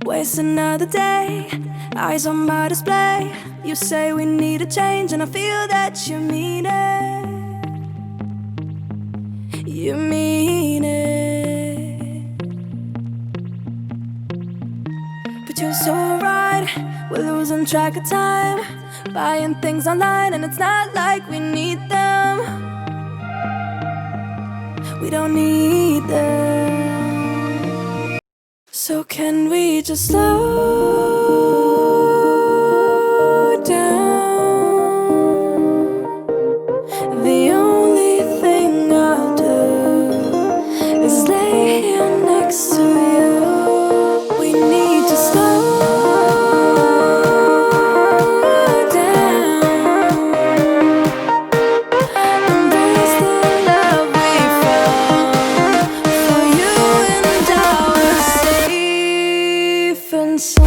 Waste another day, eyes on my display. You say we need a change, and I feel that you mean it. You mean it. But you're so right, we're losing track of time, buying things online, and it's not like we need them. We don't need them. So can we just slow down? The only thing I'll do is lay here next to you. We need to slow down, embrace the love we found. For you and I are safe and sound.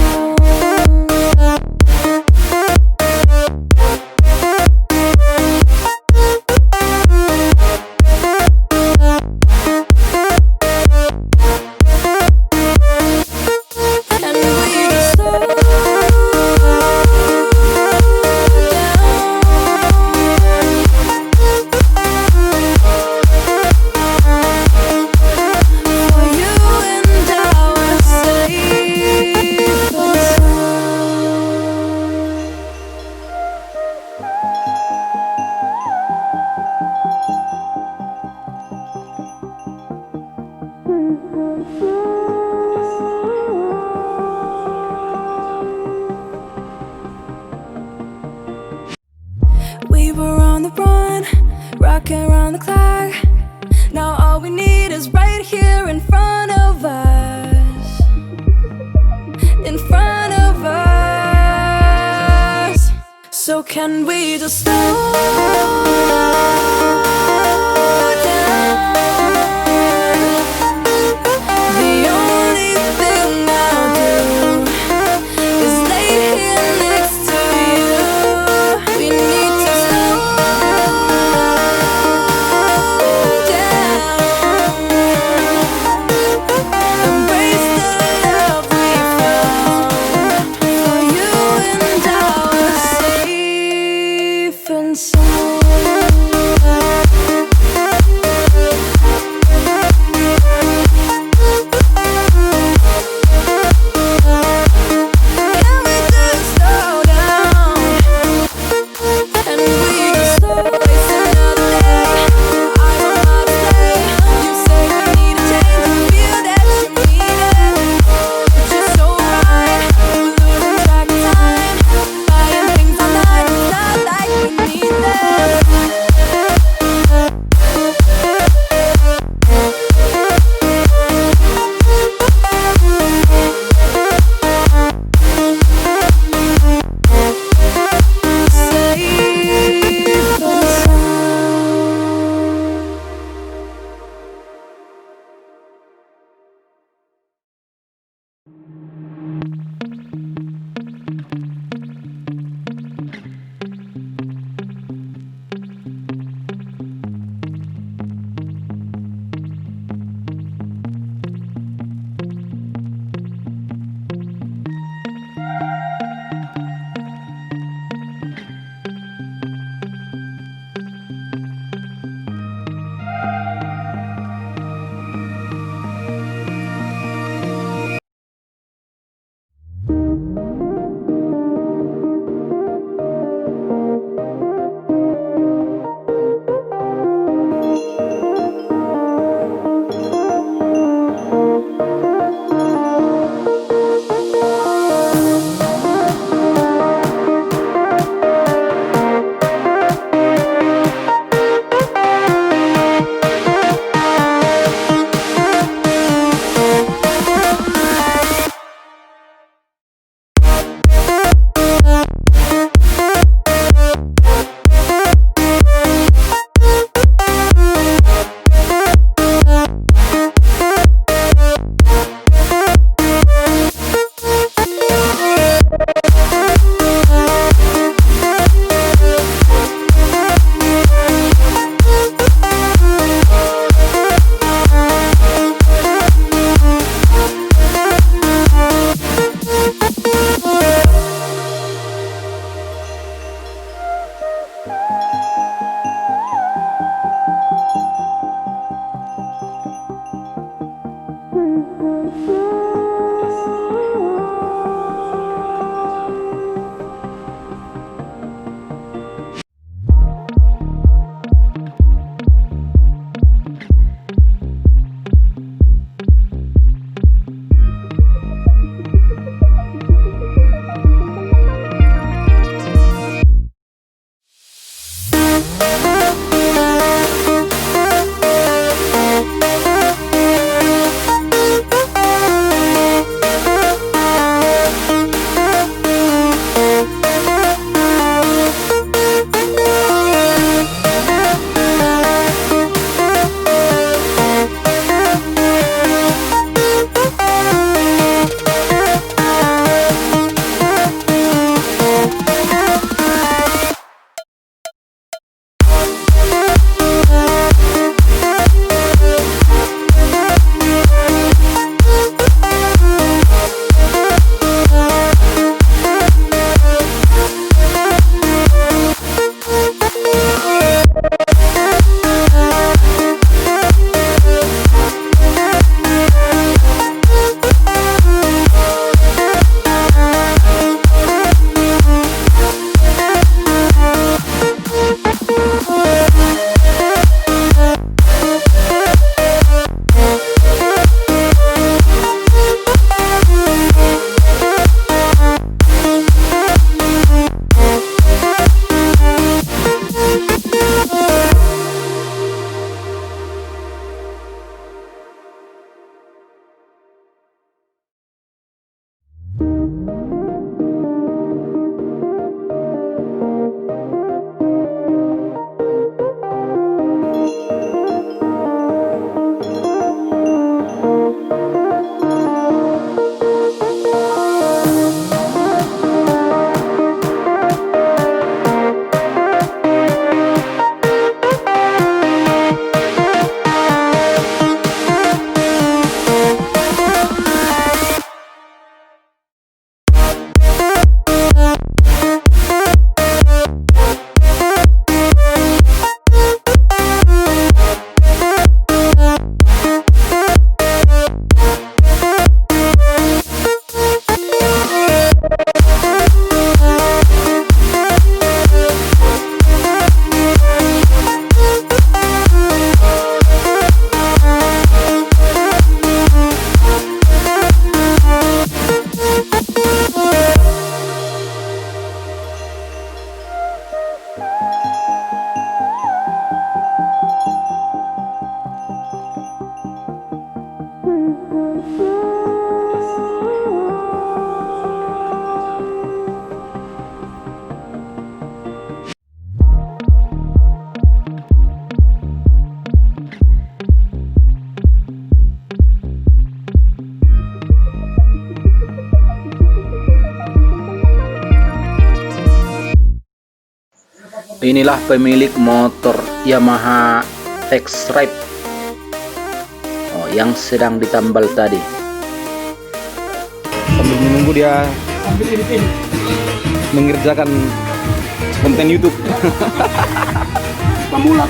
We were on the run, rocking around the clock. Now all we need is right here in front of us. In front of us. So can we just slow down? The only thing I'll do is lay here next to you. We need to slow down, embrace the love we found. For you and I are safe and sound. Inilah pemilik motor Yamaha X-Ride yang sedang ditambal tadi. Sambil menunggu dia mengerjakan konten YouTube. Pemula.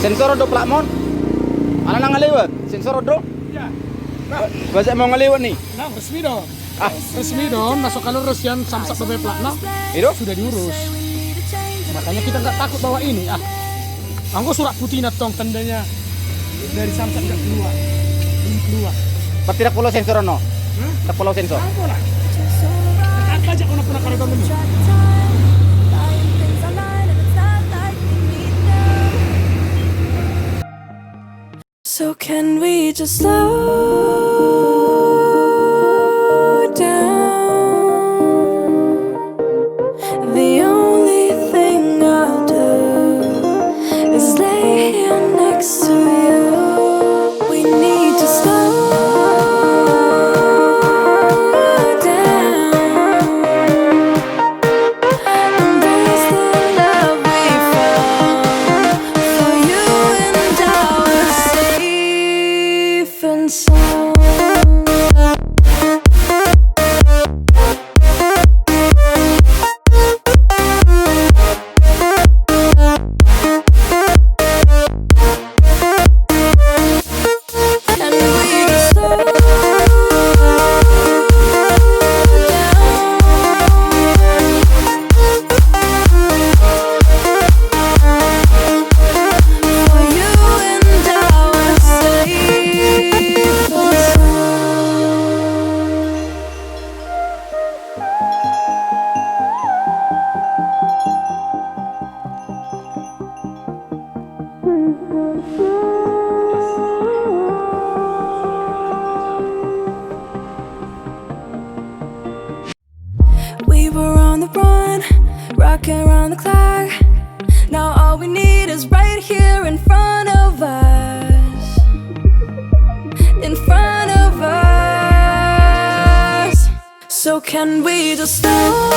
Sensor do plakmon. Ana nang ngalewat. Sensor do. Ya. Bahasa mau ngalewat nih. Nah, resmi dong. Resmi dong. Masuk kalau Rusian samsak bebe platna. Itu Sudah diurus. Makanya kita nggak takut bawa ini. Anggo surat putih natong tandanya dari samsak nggak keluar. Belum keluar. pati tak pulau sensor no. Tak pulau sensor. Anggo lah. Dekat aja kau pernah kalau kamu. So can we just slow down? The only thing I'll do is lay here next to you. We need to slow down. Embrace the love we found. For you and I were safe and sound. And we just slow down. For you and I were safe and sound. We were on the run, rocking around the clock. Now all we need is right here in front of us. In front of us. So can we just slow